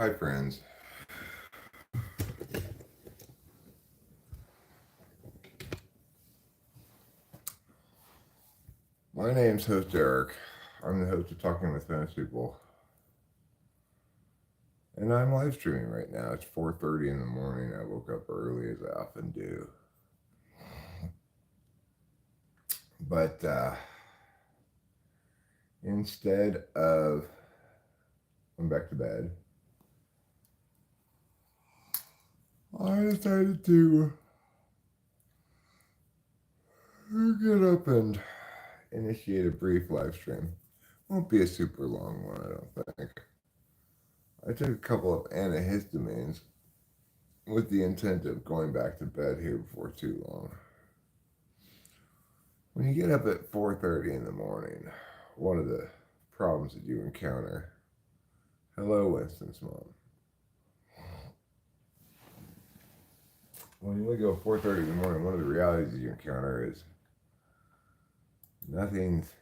Hi, friends. My name's host Eric. I'm the host of Talking with Famous People, and I'm live streaming right now. It's 4:30 in the morning. I woke up early as I often do, but instead of going back to bed, I decided to get up and initiate a brief live stream. Won't be a super long one, I don't think. I took a couple of antihistamines with the intent of going back to bed here before too long. When you get up at 4:30 in the morning, one of the problems that you encounter. Hello, Winston's mom. When you wake up at 4:30 in the morning, one of the realities you encounter is nothing's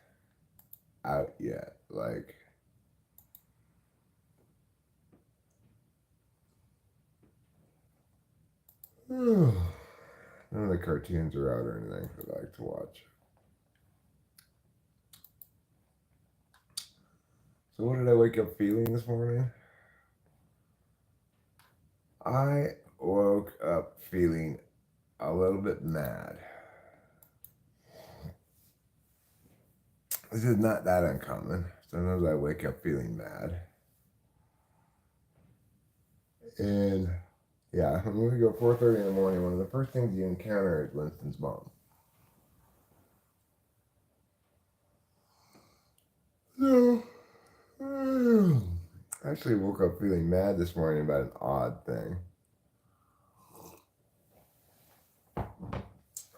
out yet. Like, none of the cartoons are out or anything that I like to watch. So what did I wake up feeling this morning? I woke up feeling a little bit mad. This is not that uncommon. Sometimes I wake up feeling mad. And yeah, when we go 4:30 in the morning, one of the first things you encounter is Winston's mom. So, I actually woke up feeling mad this morning about an odd thing.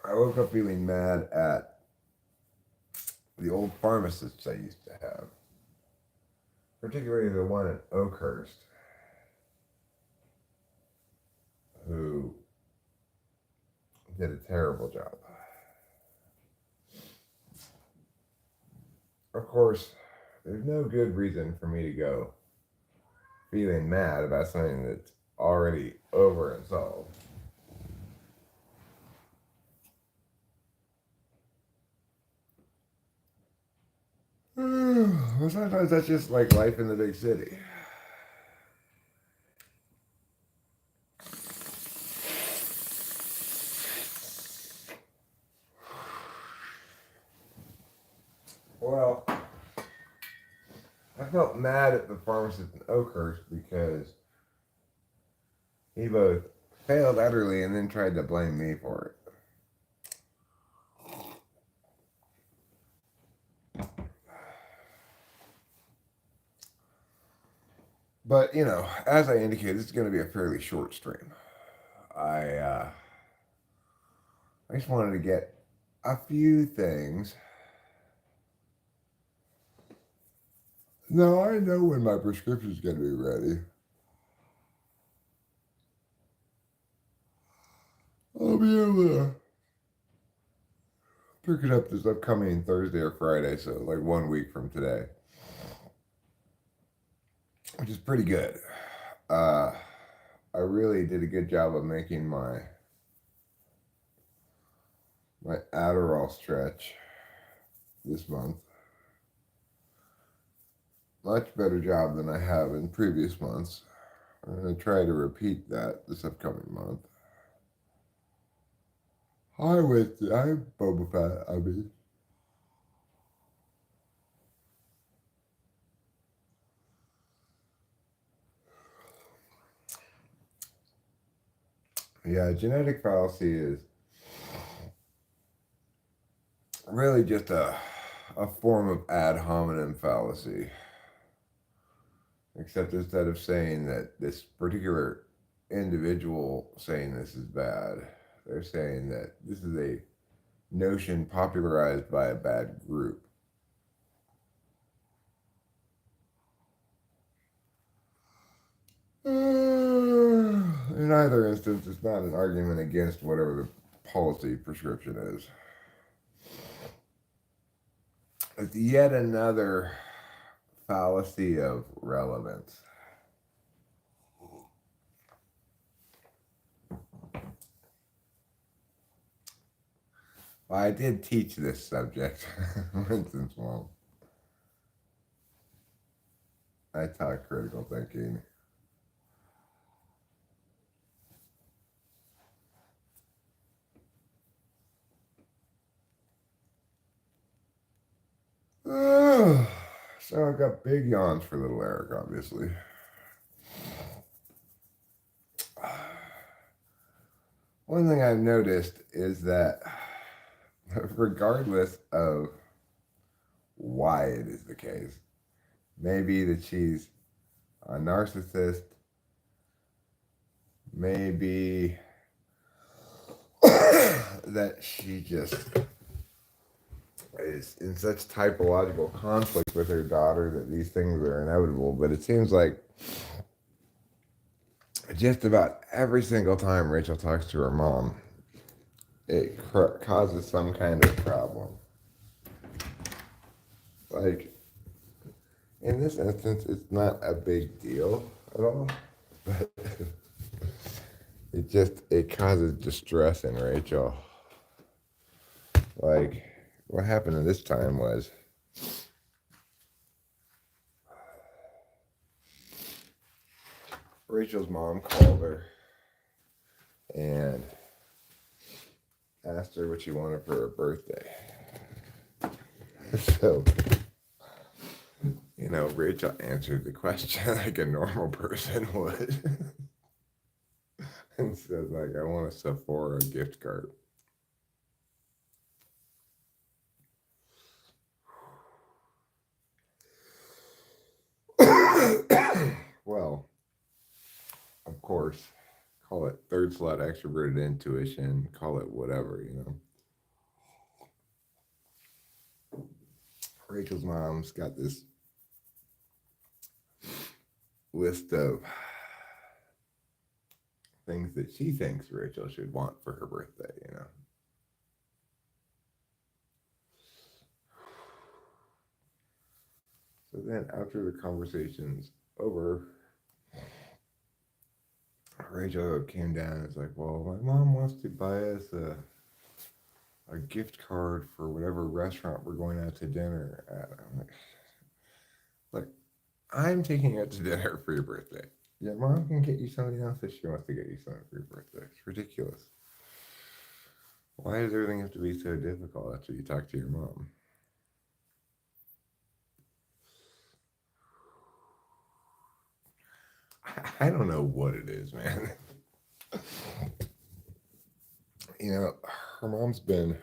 I woke up feeling mad at the old pharmacists I used to have, particularly the one at Oakhurst, who did a terrible job. Of course, there's no good reason for me to go feeling mad about something that's already over and solved. Well, sometimes that's just like life in the big city. Well, I felt mad at the pharmacist in Oakhurst because he both failed utterly and then tried to blame me for it. But, as I indicated, it's going to be a fairly short stream. I just wanted to get a few things. Now, I know when my prescription's going to be ready. I'll be able to pick it up this upcoming Thursday or Friday, so like 1 week from today, which is pretty good. Uh, I really did a good job of making my Adderall stretch this month. Much better job than I have in previous months. I'm going to try to repeat that this upcoming month. I'm Boba Fett, I mean. Yeah, genetic fallacy is really just a form of ad hominem fallacy. Except instead of saying that this particular individual saying this is bad, they're saying that this is a notion popularized by a bad group. In either instance, it's not an argument against whatever the policy prescription is. It's yet another fallacy of relevance. Well, I did teach this subject, for instance, Mom. I taught critical thinking. So I got big yawns for little Eric, obviously. One thing I've noticed is that regardless of why it is the case, maybe that she's a narcissist, maybe that she just is in such typological conflict with her daughter that these things are inevitable. But it seems like just about every single time Rachel talks to her mom, it causes some kind of problem. Like, in this instance, it's not a big deal at all, but it causes distress in Rachel. Like, what happened in this time was Rachel's mom called her and asked her what she wanted for her birthday. So, Rachel answered the question like a normal person would. And said, like, I want a Sephora gift card. Well, of course, call it third slot extroverted intuition, call it whatever. Rachel's mom's got this list of things that she thinks Rachel should want for her birthday. So then after the conversation's over, Rachel came down and was like, well, my mom wants to buy us a gift card for whatever restaurant we're going out to dinner at. I'm like, I'm taking you out to dinner for your birthday. Your mom can get you something else if she wants to get you something for your birthday. It's ridiculous. Why does everything have to be so difficult after you talk to your mom? I don't know what it is, man. Her mom's been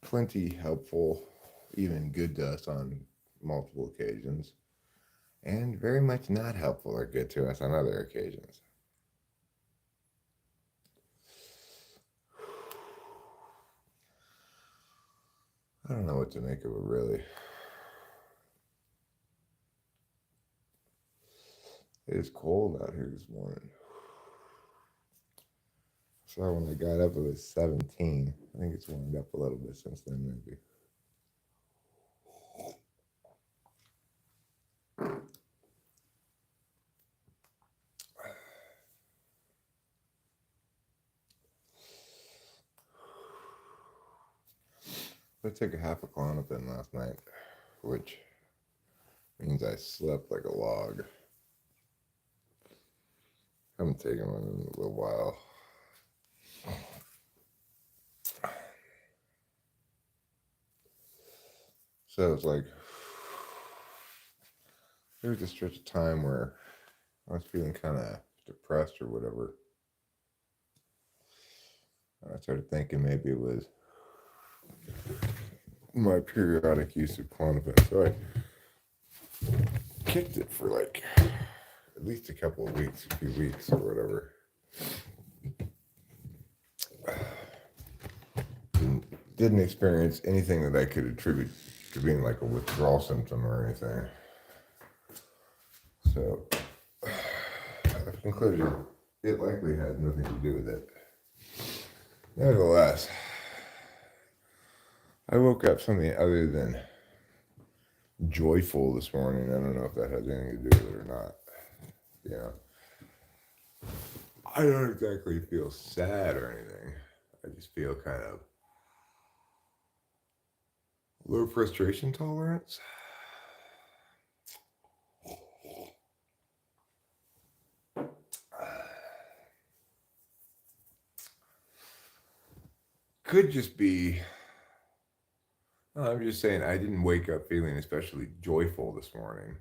plenty helpful, even good to us on multiple occasions, and very much not helpful or good to us on other occasions. I don't know what to make of it, really. It is cold out here this morning. So when I got up, it was 17. I think it's warmed up a little bit since then, maybe. I took a half a Klonopin last night, which means I slept like a log. I haven't taken one in a little while. So it's like, there was a stretch of time where I was feeling kind of depressed or whatever. And I started thinking maybe it was my periodic use of Klonopin. So I kicked it for like at least a couple of weeks, a few weeks or whatever. Didn't experience anything that I could attribute to being like a withdrawal symptom or anything. So I've concluded it likely had nothing to do with it. Nevertheless, I woke up something other than joyful this morning. I don't know if that has anything to do with it or not. I don't exactly feel sad or anything. I just feel kind of Low frustration tolerance. Could just be, I'm just saying, I didn't wake up feeling especially joyful this morning.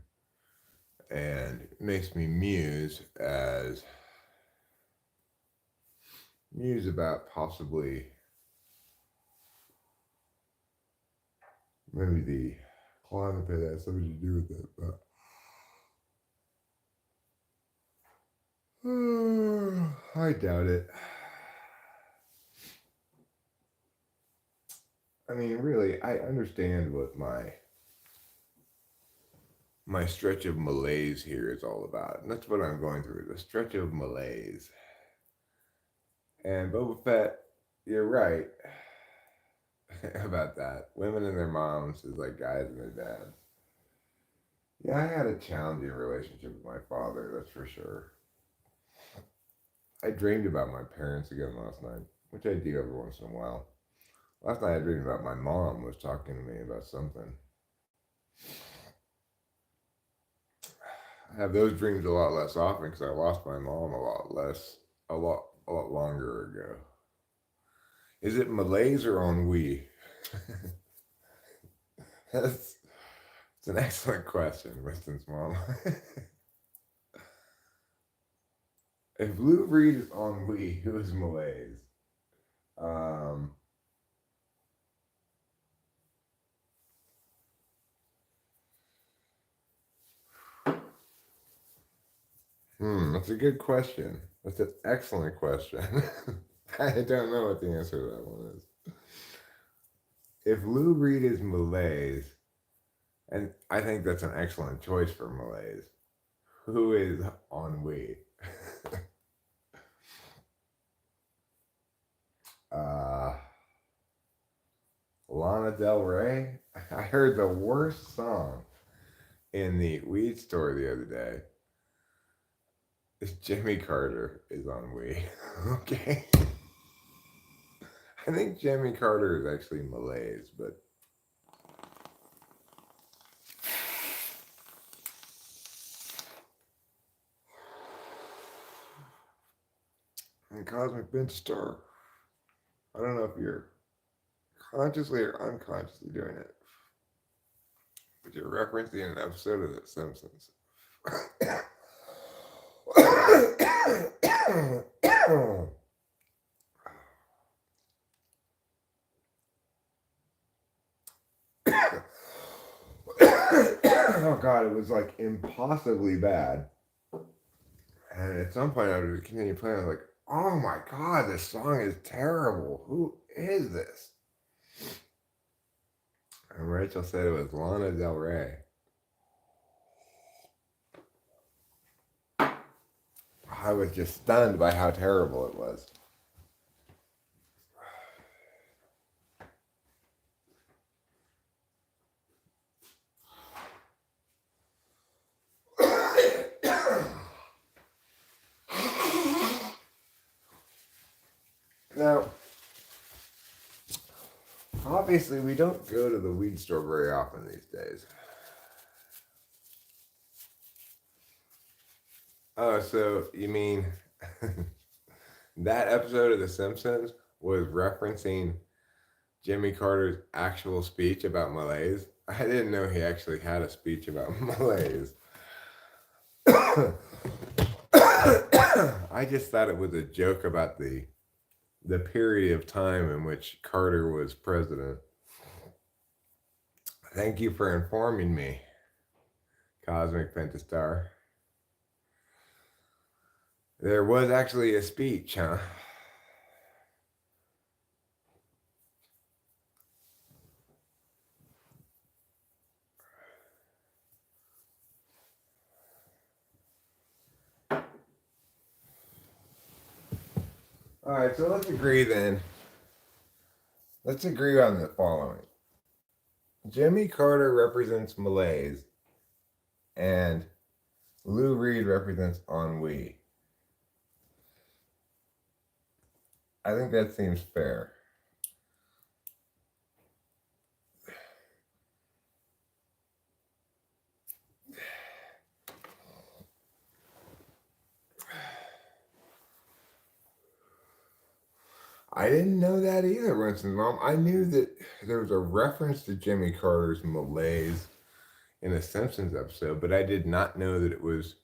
And it makes me muse about possibly maybe the climate has something to do with it, but I doubt it. I mean, really, I understand what my stretch of malaise here is all about. And that's what I'm going through, the stretch of malaise. And Boba Fett, you're right about that. Women and their moms is like guys and their dads. Yeah, I had a challenging relationship with my father, that's for sure. I dreamed about my parents again last night, which I do every once in a while. Last night I dreamed about my mom was talking to me about something. I have those dreams a lot less often because I lost my mom a lot longer ago. Is it malaise or ennui? That's it's an excellent question, Winston's mom. If Lou Reed is ennui, who is malaise? Um, that's a good question. That's an excellent question. I don't know what the answer to that one is. If Lou Reed is malaise, and I think that's an excellent choice for malaise, who is ennui? uh, Lana Del Rey? I heard the worst song in the weed store the other day. It's Jimmy Carter is ennui. Okay. I think Jimmy Carter is actually malaise, but and Cosmic Bench Star. I don't know if you're consciously or unconsciously doing it, but you're referencing an episode of The Simpsons. Oh god, it was like impossibly bad. And at some point I would continue playing, I was like, oh my god, this song is terrible. Who is this? And Rachel said it was Lana Del Rey. I was just stunned by how terrible it was. Now, obviously, we don't go to the weed store very often these days. Oh, so you mean that episode of The Simpsons was referencing Jimmy Carter's actual speech about malaise? I didn't know he actually had a speech about malaise. I just thought it was a joke about the period of time in which Carter was president. Thank you for informing me, Cosmic Pentastar. There was actually a speech, huh? All right, so let's agree then. Let's agree on the following. Jimmy Carter represents malaise, and Lou Reed represents ennui. I think that seems fair. I didn't know that either, Winston's mom. I knew that there was a reference to Jimmy Carter's malaise in a Simpsons episode, but I did not know that it was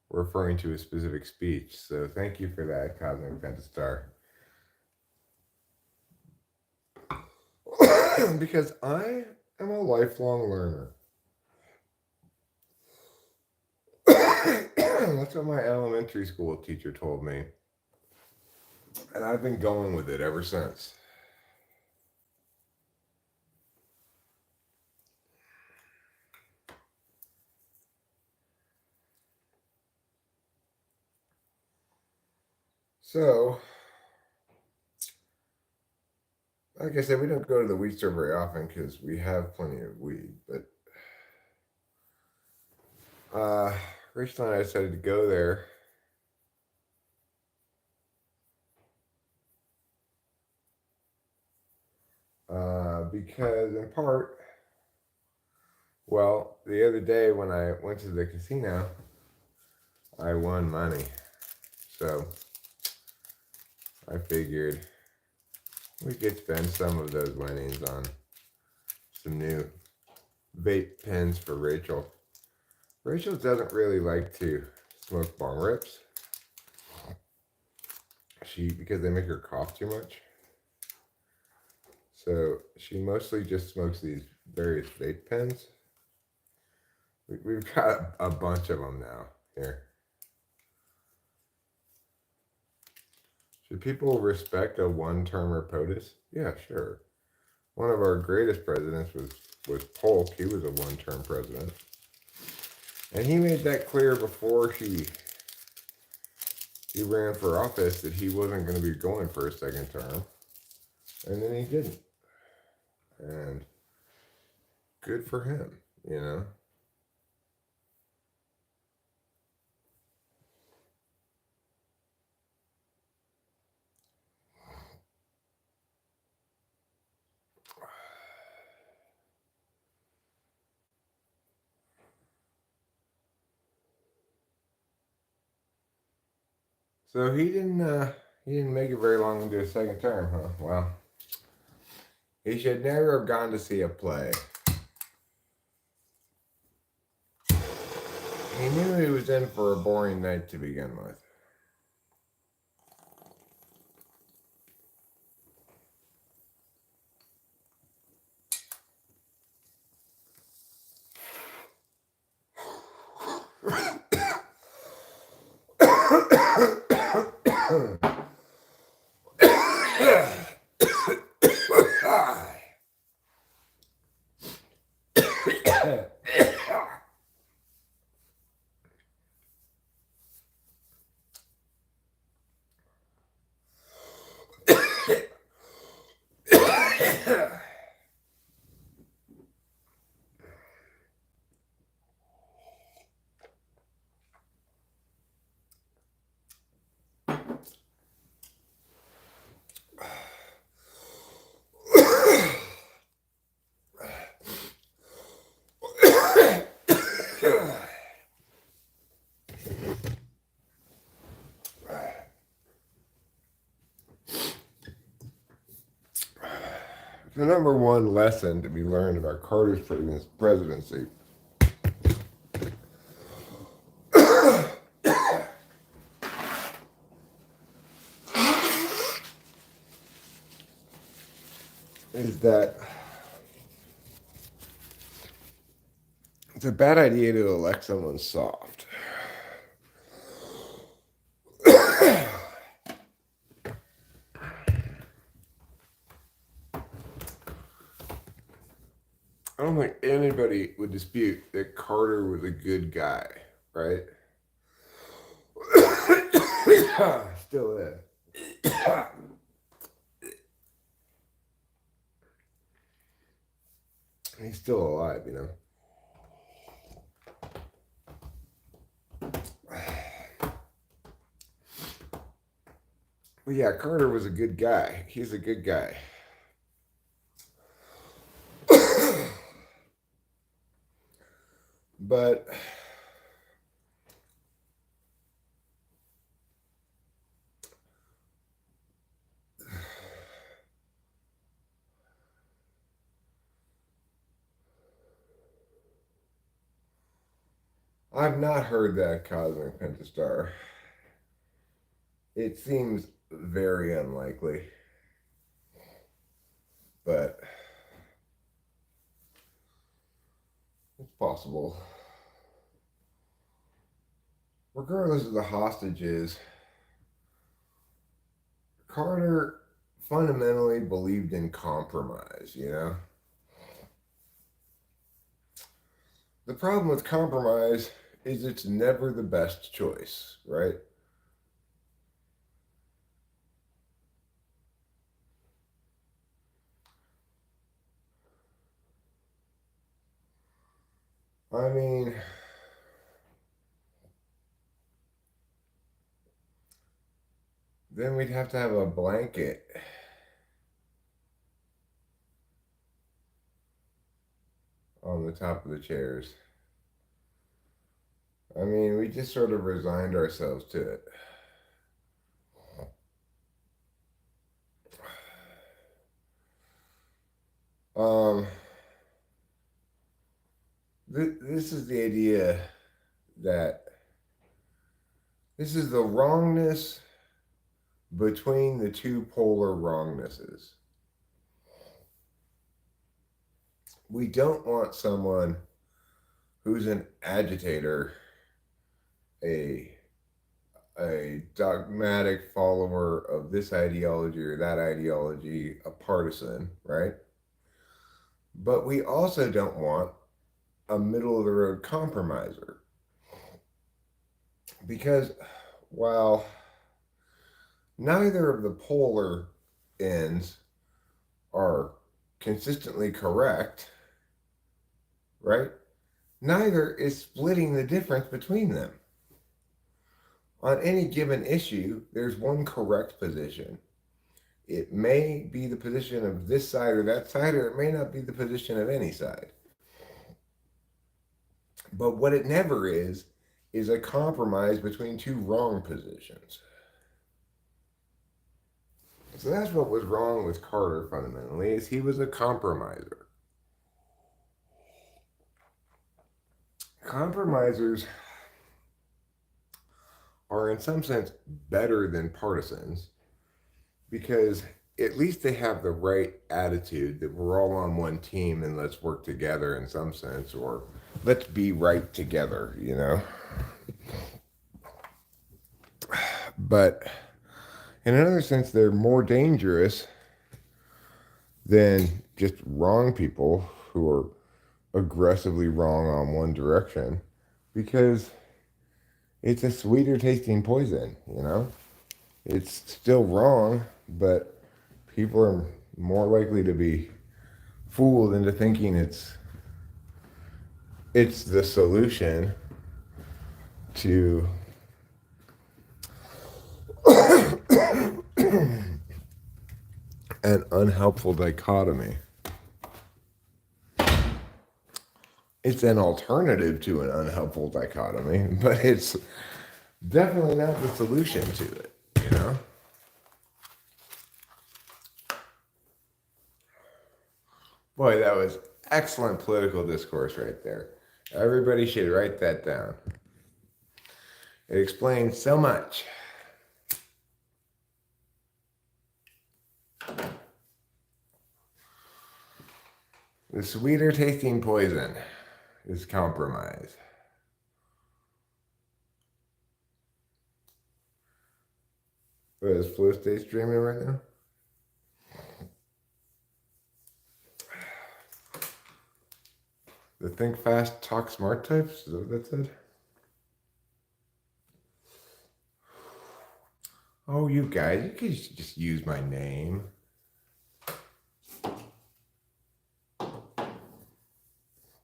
referring to a specific speech. So thank you for that, Cosmic Pentastar. Because I am a lifelong learner. That's what my elementary school teacher told me. And I've been going with it ever since. So, like I said, we don't go to the weed store very often because we have plenty of weed. But Rachel and I decided to go there. Because in part, well, the other day when I went to the casino, I won money. So I figured we could spend some of those winnings on some new vape pens for Rachel. Rachel doesn't really like to smoke bong rips. Because they make her cough too much. So she mostly just smokes these various vape pens. We've got a bunch of them now here. Should people respect a one-termer POTUS? Yeah, sure. One of our greatest presidents was Polk. He was a one-term president. And he made that clear before he ran for office that he wasn't going to be going for a second term. And then he didn't. And good for him, you know? So he didn't make it very long into his second term, huh? Well, he should never have gone to see a play. He knew he was in for a boring night to begin with. The number one lesson to be learned about Carter's presidency is that it's a bad idea to elect someone soft. I don't think anybody would dispute that Carter was a good guy, right? Still is. He's still alive, you know. Well, yeah, Carter was a good guy. He's a good guy. But I've not heard that cosmic pentastar. It seems very unlikely, but it's possible. Regardless of the hostages, Carter fundamentally believed in compromise, you know? The problem with compromise is it's never the best choice, right? I mean, then we'd have to have a blanket on the top of the chairs. I mean, we just sort of resigned ourselves to it. Um, this is the idea that this is the wrongness between the two polar wrongnesses. We don't want someone who's an agitator, a dogmatic follower of this ideology or that ideology, a partisan, right? But we also don't want a middle of the road compromiser. Because while neither of the polar ends are consistently correct, right? Neither is splitting the difference between them. On any given issue, there's one correct position. It may be the position of this side or that side, or it may not be the position of any side. But what it never is a compromise between two wrong positions. So that's what was wrong with Carter fundamentally, is he was a compromiser. Compromisers are in some sense better than partisans because at least they have the right attitude that we're all on one team and let's work together in some sense, or let's be right together, you know? But in another sense, they're more dangerous than just wrong people who are aggressively wrong on one direction because it's a sweeter tasting poison, you know? It's still wrong, but people are more likely to be fooled into thinking it's the solution to an unhelpful dichotomy. It's an alternative to an unhelpful dichotomy, but it's definitely not the solution to it, you know? Boy, that was excellent political discourse right there. Everybody should write that down. It explains so much. The sweeter tasting poison is compromise. What is Flu State streaming right now? The think fast, talk smart types? Is that what that said? Oh, you guys, you could just use my name.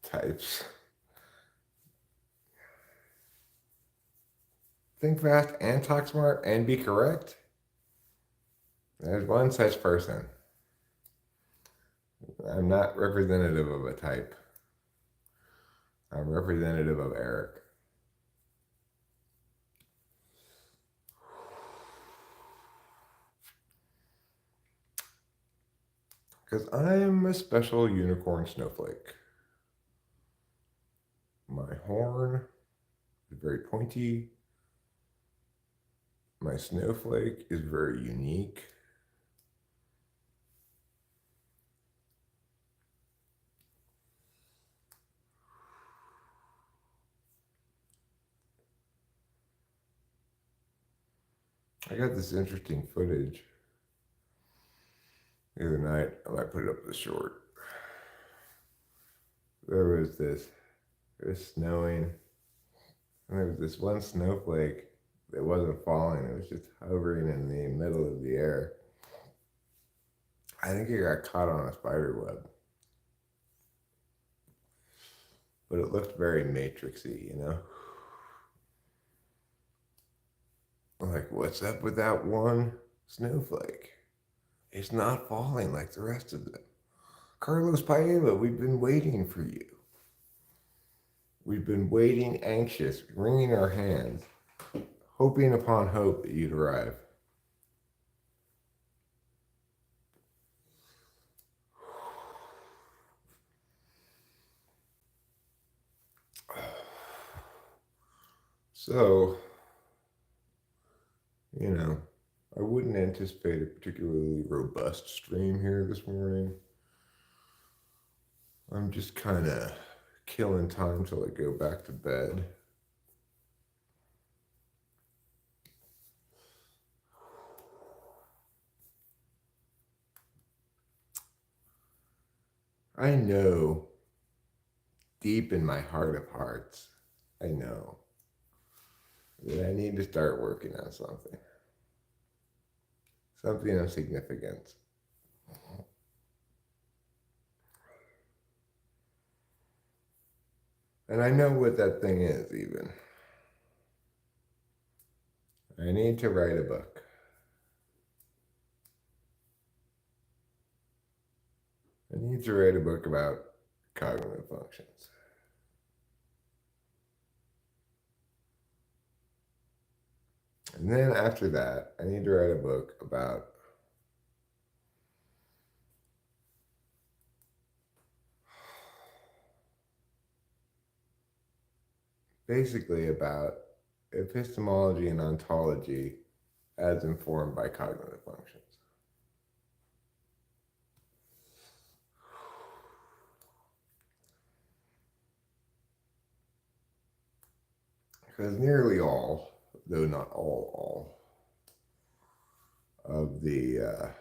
Types. Think fast and talk smart and be correct? There's one such person. I'm not representative of a type. I'm representative of Eric. Because I'm a special unicorn snowflake. My horn is very pointy. My snowflake is very unique. I got this interesting footage the other night. I might put it up the short. There was this, it was snowing, and there was this one snowflake that wasn't falling. It was just hovering in the middle of the air. I think it got caught on a spider web. But it looked very matrixy, you know? Like, what's up with that one snowflake? It's not falling like the rest of them. Carlos Paella, we've been waiting for you. We've been waiting, anxious, wringing our hands, hoping upon hope that you'd arrive. So, you know, I wouldn't anticipate a particularly robust stream here this morning. I'm just kind of killing time till I go back to bed. I know, deep in my heart of hearts, I know that I need to start working on something. Something of significance. And I know what that thing is, even. I need to write a book. I need to write a book about cognitive functions. And then after that, I need to write a book about basically about epistemology and ontology as informed by cognitive functions. Because nearly all, though not all of the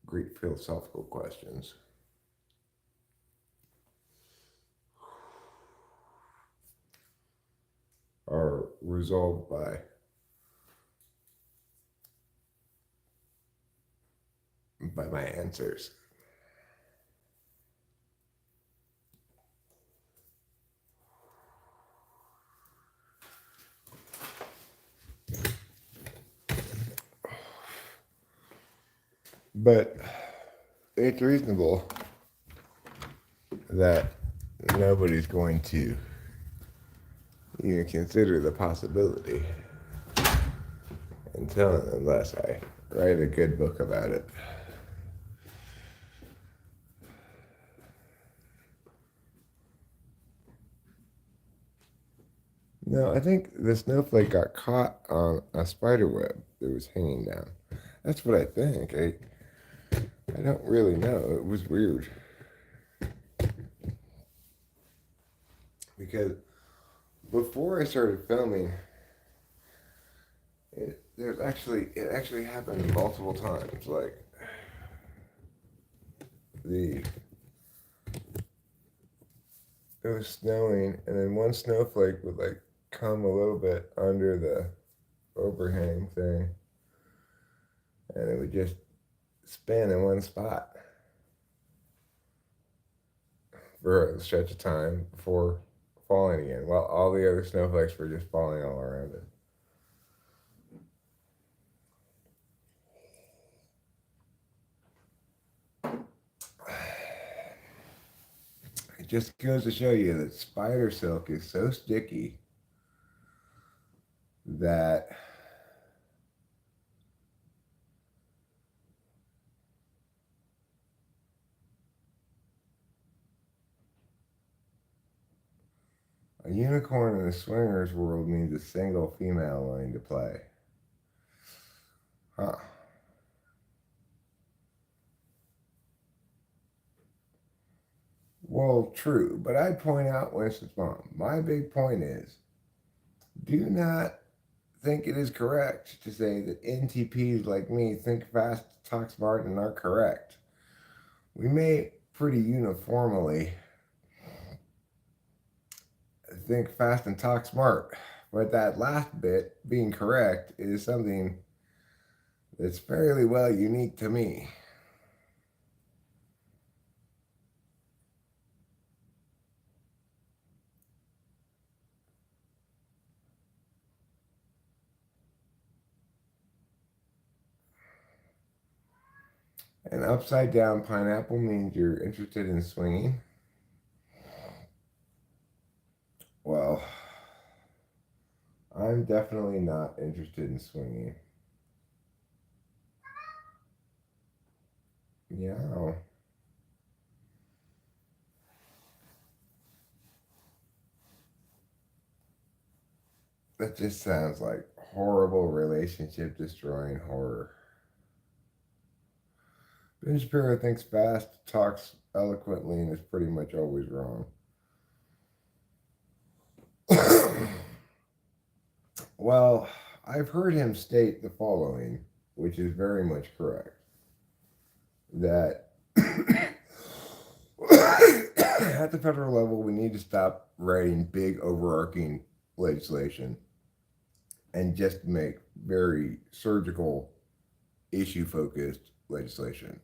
Greek philosophical questions are resolved by my answers. But it's reasonable that nobody's going to even consider the possibility unless I write a good book about it. No, I think the snowflake got caught on a spider web that was hanging down. That's what I think. I don't really know. It was weird. Because before I started filming, it actually happened multiple times. Like it was snowing, and then one snowflake would like come a little bit under the overhang thing, and it would just spin in one spot for a stretch of time before falling again, while all the other snowflakes were just falling all around it. It just goes to show you that spider silk is so sticky that A unicorn in the swingers world means a single female willing to play. Huh. Well, true, but I'd point out Winston's mom. My big point is do not think it is correct to say that NTPs like me think fast, talk smart, and are correct. We may pretty uniformly think fast and talk smart, but that last bit, being correct, is something that's fairly well unique to me. An upside down pineapple means you're interested in swinging. Well, I'm definitely not interested in swinging. Yeah. That just sounds like horrible relationship destroying horror. Ben Shapiro thinks fast, talks eloquently, and is pretty much always wrong. Well, I've heard him state the following, which is very much correct. That at the federal level, we need to stop writing big, overarching legislation and just make very surgical, issue focused legislation.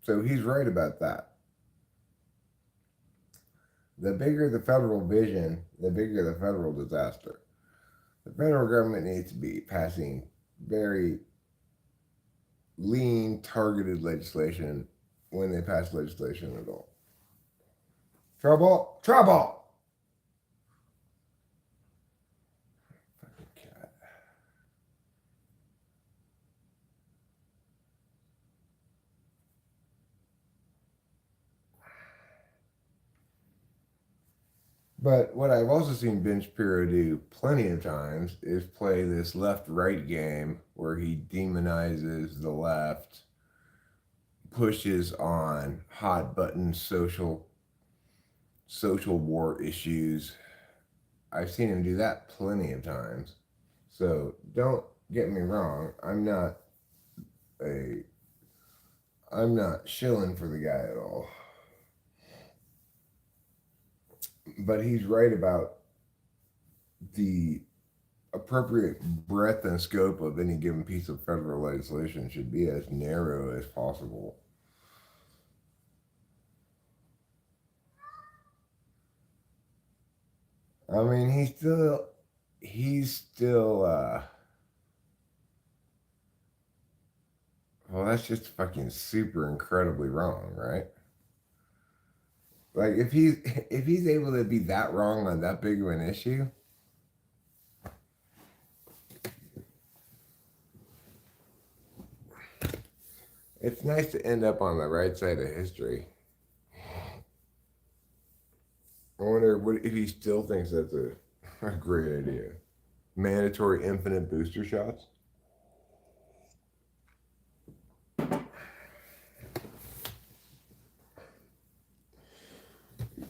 So he's right about that. The bigger the federal vision, the bigger the federal disaster. The federal government needs to be passing very lean, targeted legislation when they pass legislation at all. Trouble, trouble. Fucking cat. But what I've also seen Ben Shapiro do plenty of times is play this left-right game where he demonizes the left, pushes on hot button social war issues. I've seen him do that plenty of times. So don't get me wrong. A I'm not shilling for the guy at all. But he's right about the appropriate breadth and scope of any given piece of federal legislation should be as narrow as possible. I mean, he's still well, that's just fucking super incredibly wrong, right? Like if he's able to be that wrong on that big of an issue, it's nice to end up on the right side of history. I wonder what if he still thinks that's a great idea. Mandatory infinite booster shots.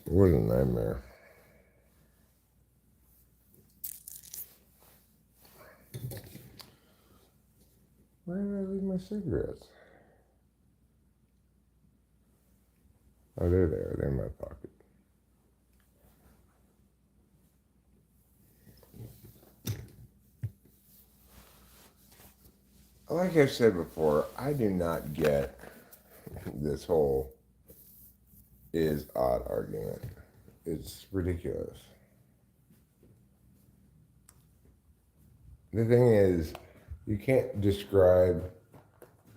What a nightmare. Where did I leave my cigarettes? Oh, they're there. They're in my pocket. Like I've said before, I do not get this whole is odd argument. It's ridiculous. The thing is, you can't describe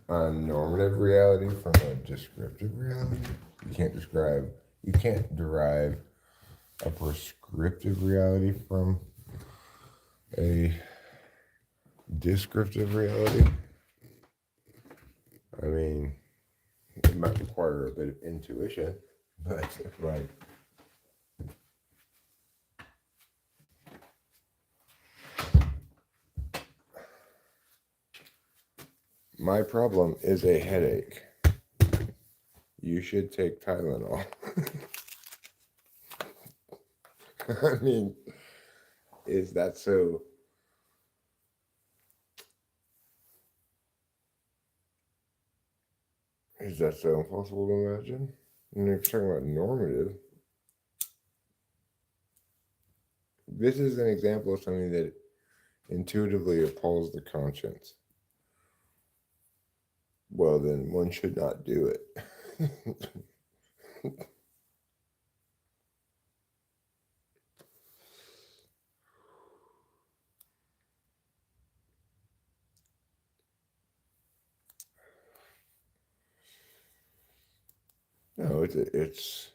a normative reality from a descriptive reality. You can't derive a prescriptive reality from a descriptive reality. I mean, it might require a bit of intuition, but like My problem is a headache. You should take Tylenol. I mean, is that so? Is that so impossible to imagine? And you're talking about normative. This is an example of something that intuitively appalls the conscience. Well, then one should not do it. No, it's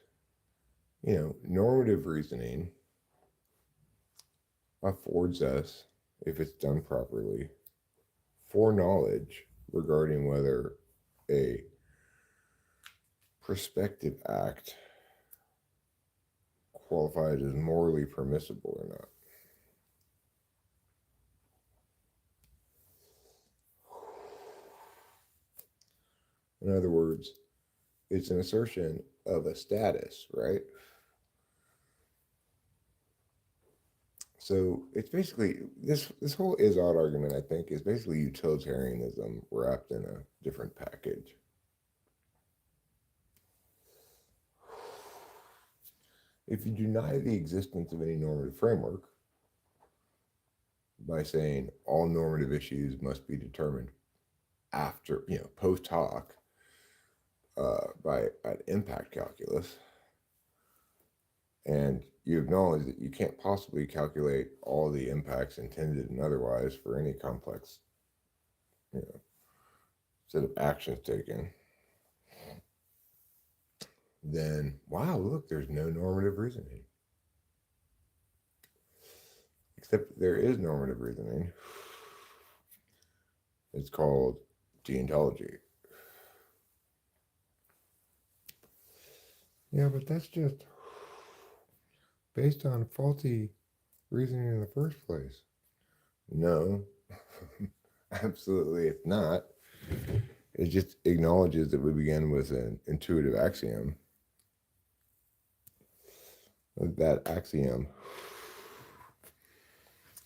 normative reasoning affords us, if it's done properly, foreknowledge regarding whether a prospective act qualifies as morally permissible or not. In other words, it's an assertion of a status, right? So it's basically this whole is odd argument, I think, is basically utilitarianism wrapped in a different package. If you deny the existence of any normative framework by saying all normative issues must be determined after, post hoc by an impact calculus, and you acknowledge that you can't possibly calculate all the impacts intended and otherwise for any complex, set of actions taken, then wow, look, there's no normative reasoning. Except there is normative reasoning. It's called deontology. Yeah, but that's just based on faulty reasoning in the first place. No, absolutely it's not. It just acknowledges that we begin with an intuitive axiom. That axiom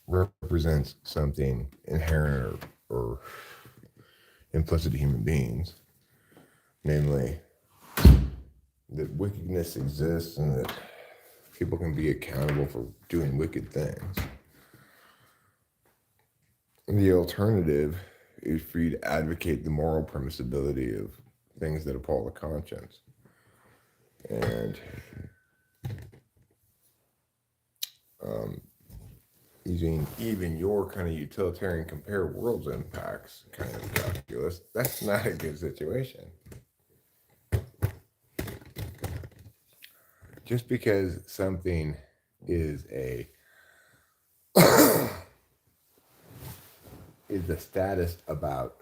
represents something inherent or implicit to human beings, namely that wickedness exists and that people can be accountable for doing wicked things. And the alternative is for you to advocate the moral permissibility of things that appall the conscience. And using even your kind of utilitarian compare worlds impacts kind of calculus, that's not a good situation. Just because something is a is the status about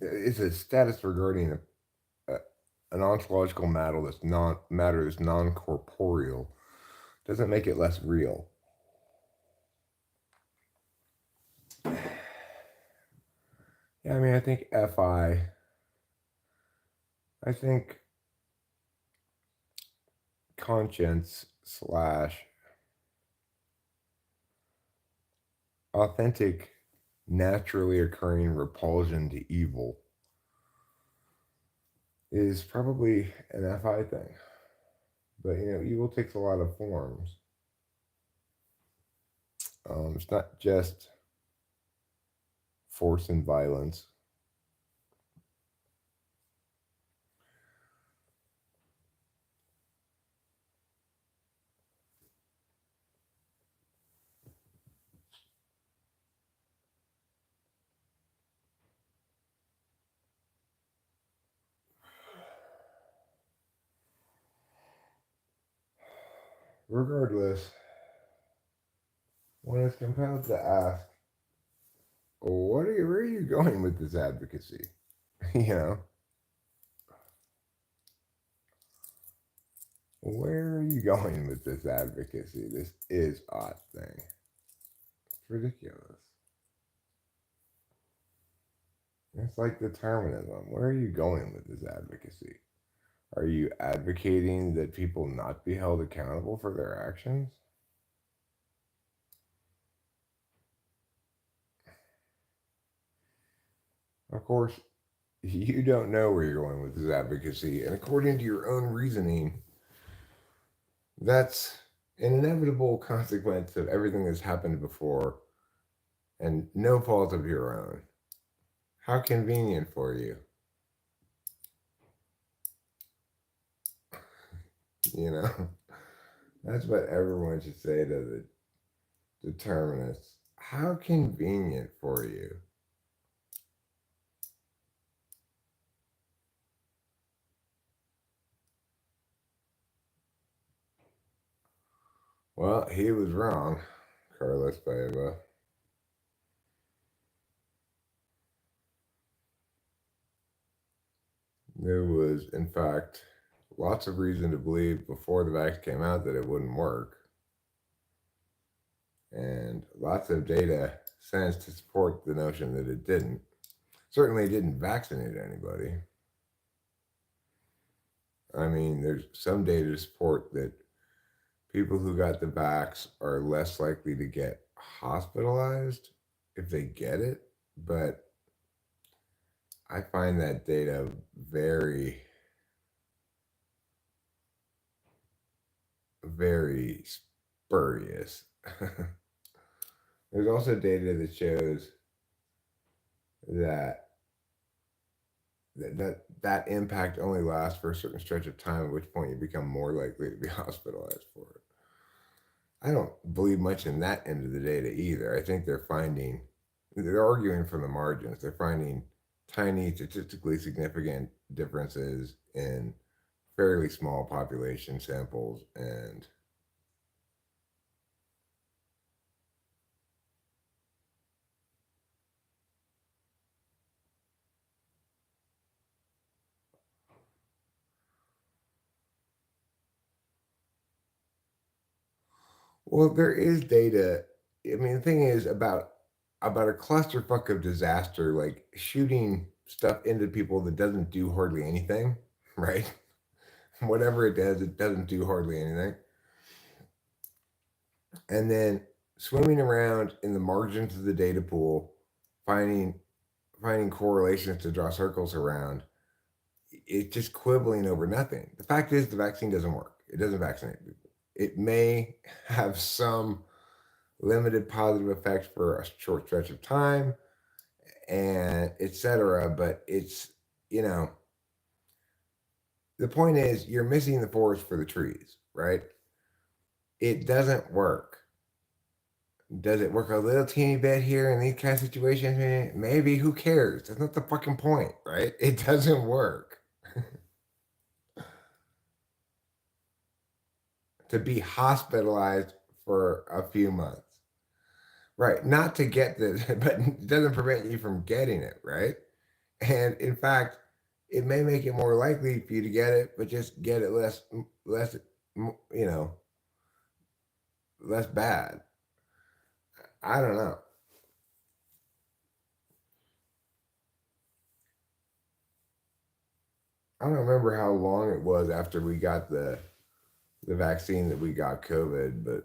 it's a status regarding an ontological matter that's non-corporeal doesn't make it less real. Yeah, I mean, I think I think conscience / authentic, naturally occurring repulsion to evil is probably an FI thing. But, evil takes a lot of forms. It's not just force and violence. Regardless, one is compelled to ask, where are you going with this advocacy? Where are you going with this advocacy? This is odd thing. ridiculous. It's like determinism. Where are you going with this advocacy? Are you advocating that people not be held accountable for their actions? Of course, you don't know where you're going with this advocacy, and according to your own reasoning, that's an inevitable consequence of everything that's happened before and no fault of your own. How convenient for you. You know, that's what everyone should say to the determinists. How convenient for you. Well, he was wrong, Carlos Baeva. There was, in fact, lots of reason to believe before the vaccine came out that it wouldn't work, and lots of data since to support the notion that it didn't. Certainly, it didn't vaccinate anybody. I mean, there's some data to support that people who got the vax are less likely to get hospitalized if they get it, but I find that data very, very spurious. There's also data that shows that that impact only lasts for a certain stretch of time, at which point you become more likely to be hospitalized for it. I don't believe much in that end of the data either. I think they're arguing from the margins. They're finding tiny, statistically significant differences in fairly small population samples. And well, there is data. I mean, the thing is about a clusterfuck of disaster, like shooting stuff into people that doesn't do hardly anything, right? Whatever it doesn't do hardly anything. And then swimming around in the margins of the data pool, finding finding correlations to draw circles around. It's just quibbling over nothing. The fact is, the vaccine doesn't work. It doesn't vaccinate people. It may have some limited positive effects for a short stretch of time, and etc. But it's you know the point is you're missing the forest for the trees, right? It doesn't work. Does it work a little teeny bit here in these kind of situations? Maybe. Who cares? That's not the fucking point, right? It doesn't work. To be hospitalized for a few months, right? Not to get this, but it doesn't prevent you from getting it, right? And in fact, it may make it more likely for you to get it, but just get it less, you know, less bad. I don't know. I don't remember how long it was after we got the vaccine that we got COVID, but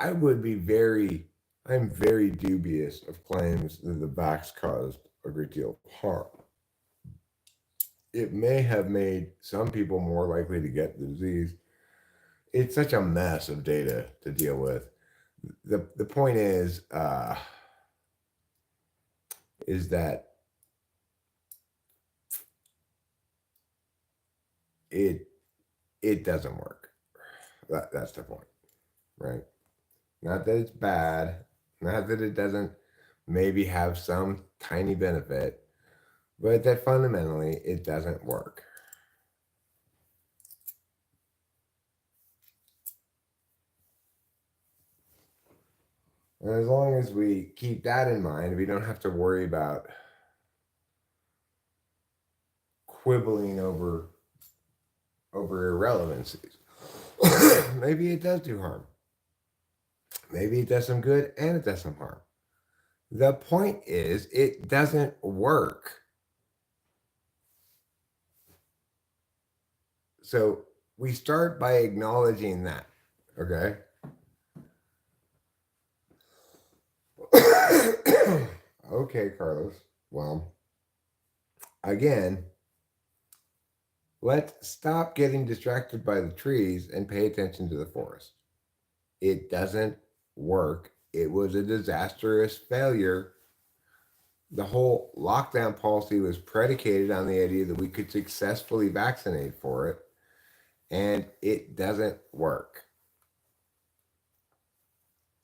I would be I'm very dubious of claims that the vax caused a great deal of harm. It may have made some people more likely to get the disease. It's such a mess of data to deal with. The point is that it it doesn't work. That's the point, right? Not that it's bad, not that it doesn't maybe have some tiny benefit, but that fundamentally it doesn't work. And as long as we keep that in mind, we don't have to worry about quibbling over over irrelevancies. Maybe it does do harm. Maybe it does some good and it does some harm. The point is, it doesn't work. So we start by acknowledging that, okay? Okay, Carlos. Well, again, let's stop getting distracted by the trees and pay attention to the forest. It doesn't work. It was a disastrous failure. The whole lockdown policy was predicated on the idea that we could successfully vaccinate for it, and it doesn't work.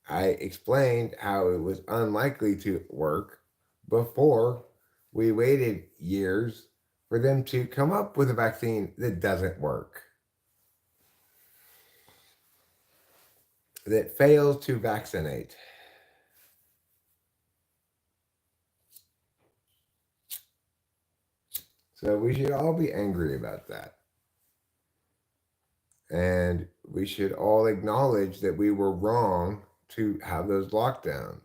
I explained how it was unlikely to work before we waited years for them to come up with a vaccine that doesn't work, that fails to vaccinate. So we should all be angry about that. And we should all acknowledge that we were wrong to have those lockdowns.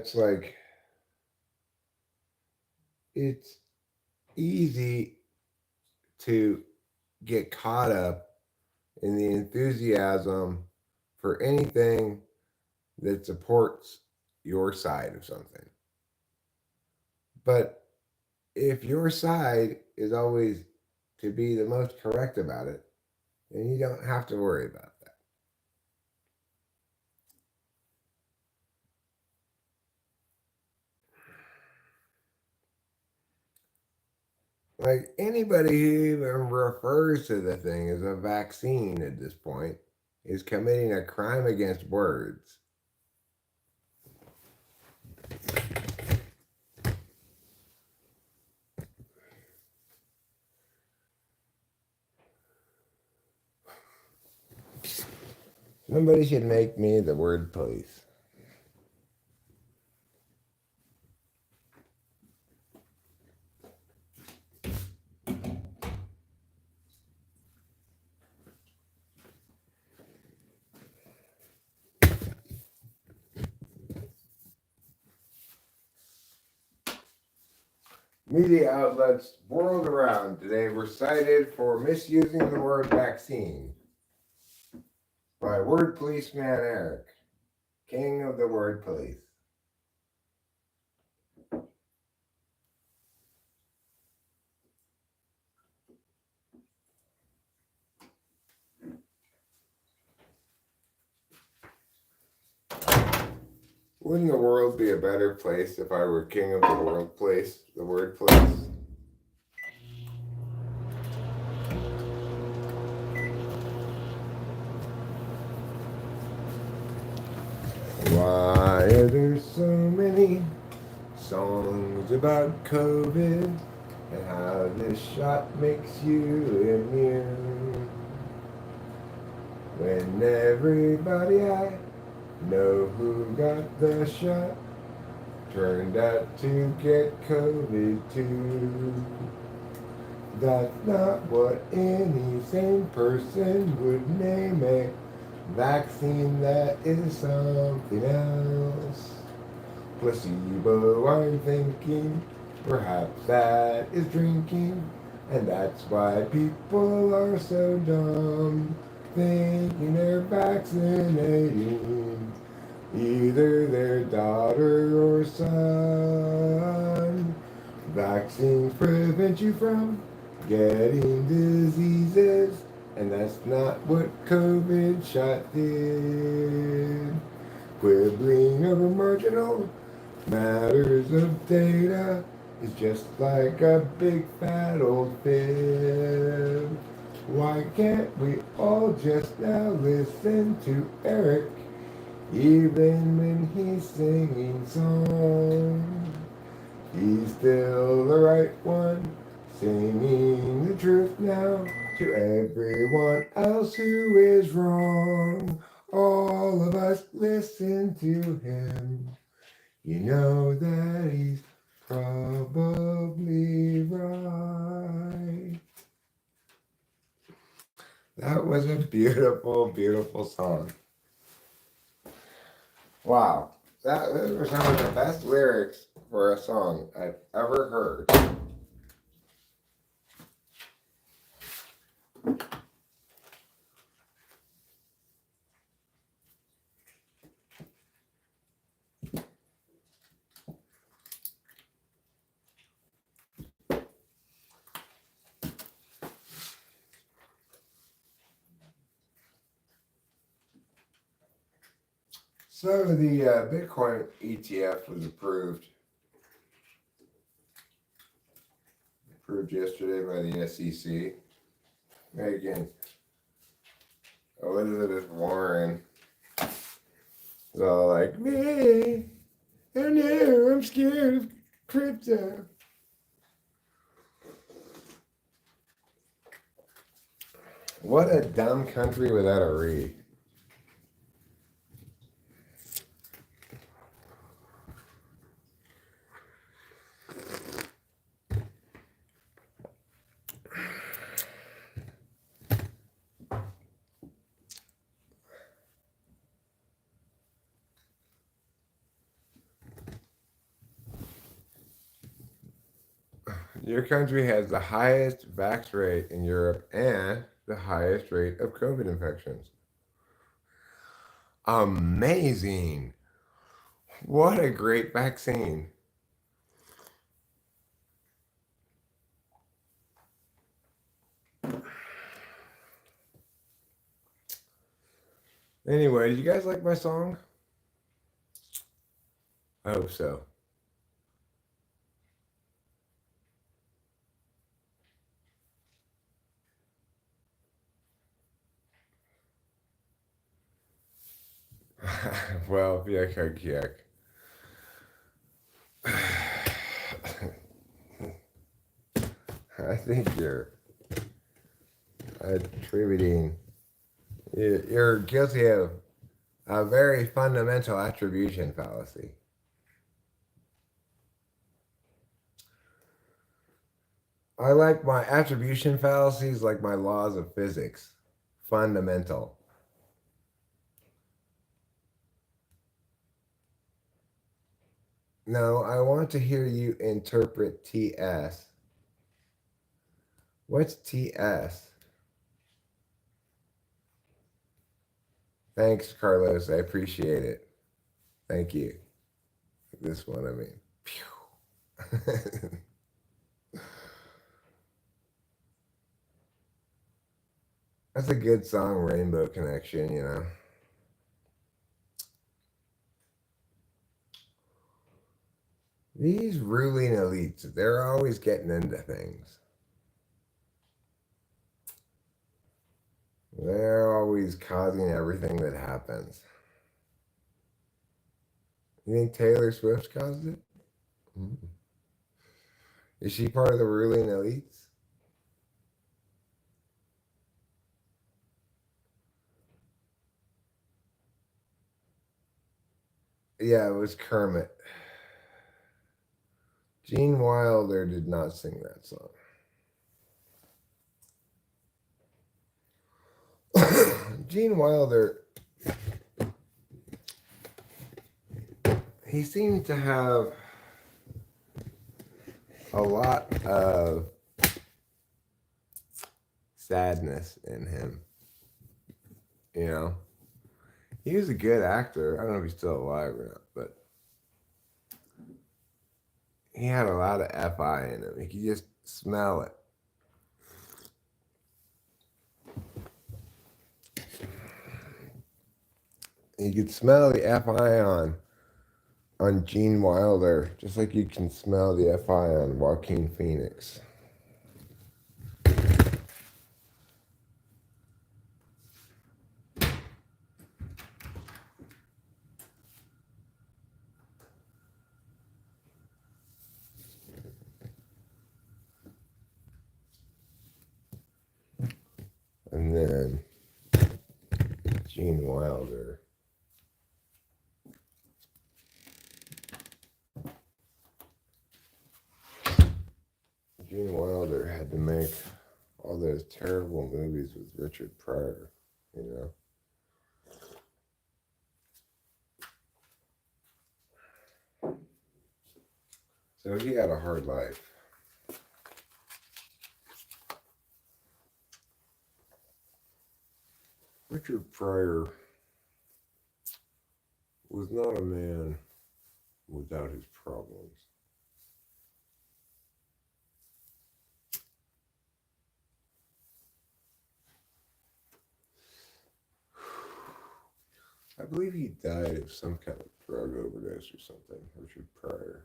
It's like, it's easy to get caught up in the enthusiasm for anything that supports your side of something. But if your side is always to be the most correct about it, then you don't have to worry about that. Like, anybody who even refers to the thing as a vaccine at this point is committing a crime against words. Somebody should make me the word police. Media outlets world around today were cited for misusing the word vaccine by word policeman Eric, king of the word police. Wouldn't the world be a better place if I were king of the world place, the word place? Why are there so many songs about COVID and how this shot makes you immune? When everybody I know who got the shot turned out to get COVID too. That's not what any sane person would name a vaccine. That is something else. Placebo, I'm thinking, perhaps that is drinking, and that's why people are so dumb, thinking they're vaccinating either their daughter or son. Vaccines prevent you from getting diseases, and that's not what COVID shot did. Quibbling over marginal matters of data is just like a big fat old fib. Why can't we all just now listen to Eric, even when he's singing songs? He's still the right one, Singing the truth now to everyone else who is wrong. All of us listen to him. You know that he's probably right. That was a beautiful, beautiful song. Wow. Those were some of the best lyrics for a song I've ever heard. So the Bitcoin ETF was approved yesterday by the SEC. Again, Elizabeth Warren was all like, me, oh no, I'm scared of crypto. What a dumb country without a re. Your country has the highest vax rate in Europe and the highest rate of COVID infections. Amazing. What a great vaccine. Anyway, do you guys like my song? I hope so. Well, yuck, yuck, yuck. I think you're attributing, you're guilty of a very fundamental attribution fallacy. I like my attribution fallacies like my laws of physics. Fundamental. No, I want to hear you interpret TS. What's TS? Thanks, Carlos. I appreciate it. Thank you. This one, I mean. Pew. That's a good song, Rainbow Connection, you know. These ruling elites, they're always getting into things. They're always causing everything that happens. You think Taylor Swift caused it? Mm-hmm. Is she part of the ruling elites? Yeah, it was Kermit. Gene Wilder did not sing that song. Gene Wilder, he seemed to have a lot of sadness in him. You know, he was a good actor. I don't know if he's still alive or not, but he had a lot of FI in him. You could just smell it. You could smell the FI on Gene Wilder, just like you can smell the FI on Joaquin Phoenix. Gene Wilder. Gene Wilder had to make all those terrible movies with Richard Pryor, you know. So he had a hard life. Richard Pryor was not a man without his problems. I believe he died of some kind of drug overdose or something, Richard Pryor.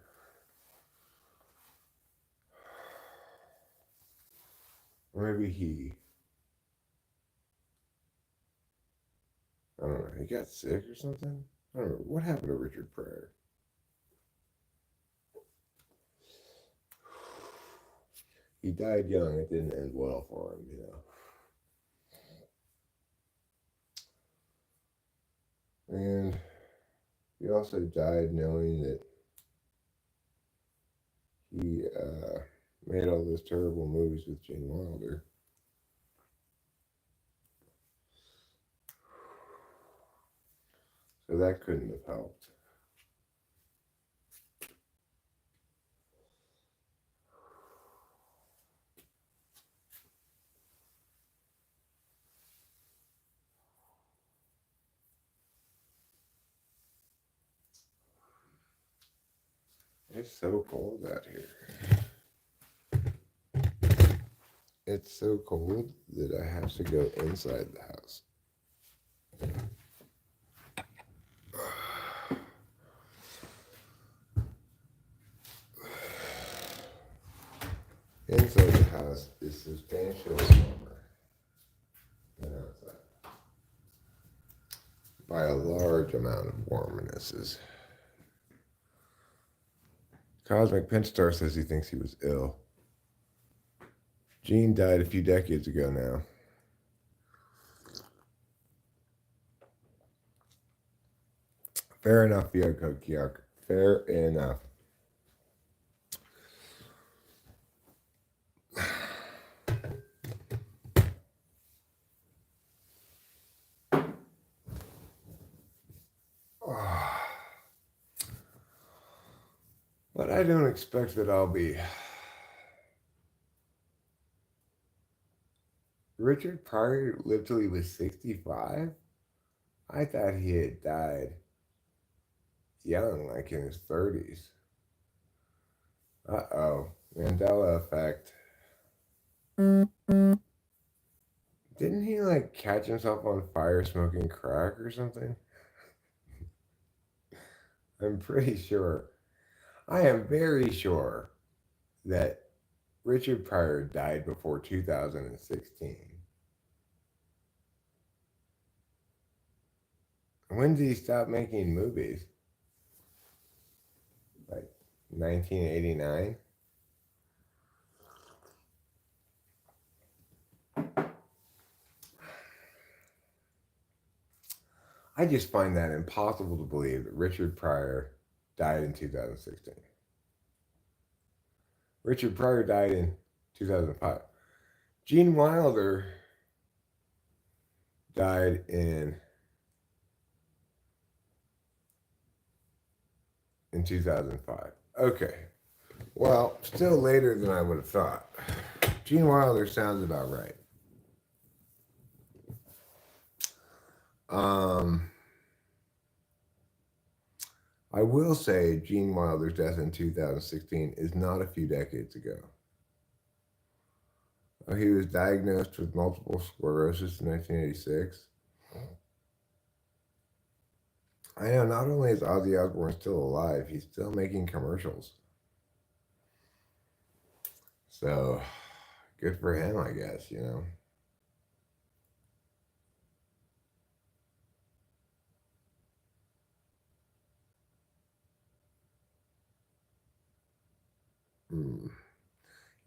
Or maybe I don't know, he got sick or something? I don't know. What happened to Richard Pryor? He died young. It didn't end well for him, you know. And he also died knowing that he made all those terrible movies with Gene Wilder. So that couldn't have helped. It's so cold out here. It's so cold that I have to go inside the house. Inside the house is substantially warmer than outside. By a large amount of warmnesses. Cosmic Pinch Star says he thinks he was ill. Gene died a few decades ago now. Fair enough, Yoko Kyok. Fair enough. But I don't expect that I'll be. Richard Pryor lived till he was 65? I thought he had died young, like in his 30s. Uh-oh. Mandela effect. Didn't he, like, catch himself on fire smoking crack or something? I'm pretty sure. I am very sure that Richard Pryor died before 2016. When did he stop making movies? Like 1989? I just find that impossible to believe that Richard Pryor died in 2016. Richard Pryor died in 2005. Gene Wilder died in 2005. Okay. Well, still later than I would have thought. Gene Wilder sounds about right. I will say Gene Wilder's death in 2016 is not a few decades ago. He was diagnosed with multiple sclerosis in 1986. I know not only is Ozzy Osbourne still alive, he's still making commercials. So, good for him, I guess, you know.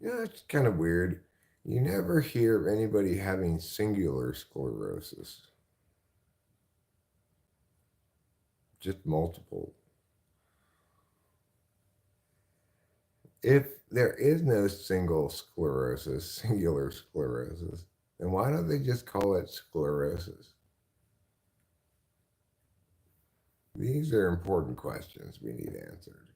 You know, it's kind of weird. You never hear of anybody having singular sclerosis. just multiple. If there is no singular sclerosis, then why don't they just call it sclerosis? These are important questions we need answered.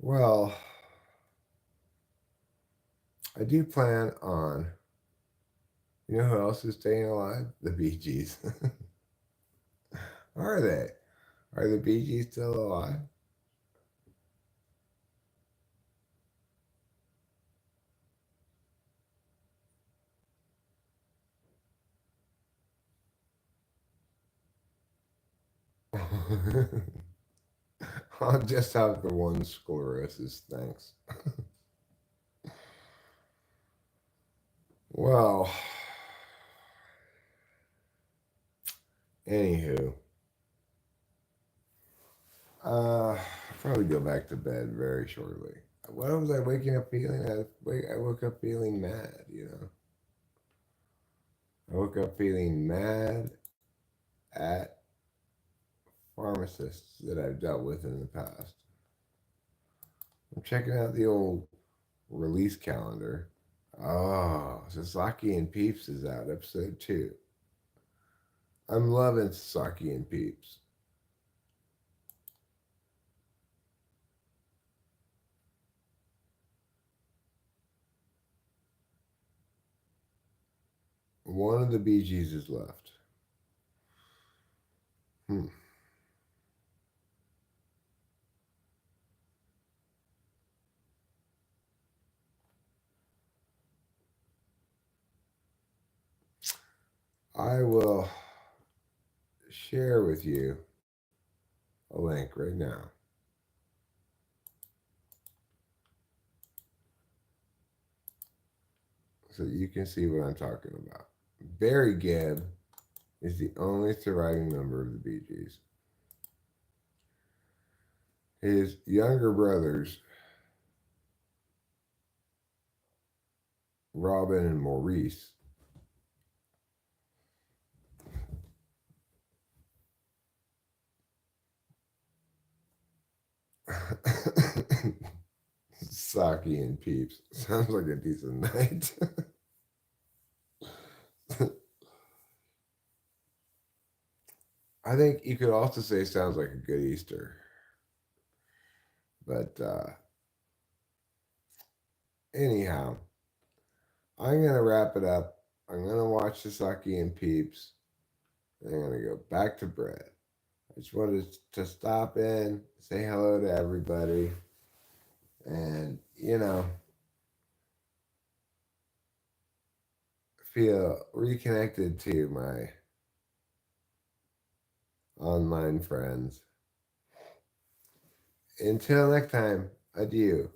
Well, I do plan on. You know who else is staying alive? The Bee Gees. Are they? Are the Bee Gees still alive? I'll just have the one sclerosis, thanks. Well, anywho, I'll probably go back to bed very shortly. What was I waking up feeling? I woke up feeling mad, you know. I woke up feeling mad at pharmacists that I've dealt with in the past. I'm checking out the old release calendar. Oh, Sasaki and Peeps is out, episode 2. I'm loving Sasaki and Peeps. One of the Bee Gees is left. Hmm. I will share with you a link right now. So you can see what I'm talking about. Barry Gibb is the only surviving member of the Bee Gees. His younger brothers, Robin and Maurice, Saki and Peeps. Sounds like a decent night. I think you could also say sounds like a good Easter. But anyhow, I'm going to wrap it up. I'm going to watch the Saki and Peeps. And I'm going to go back to bed. I just wanted to stop in, say hello to everybody, and, you know, feel reconnected to my online friends. Until next time, adieu.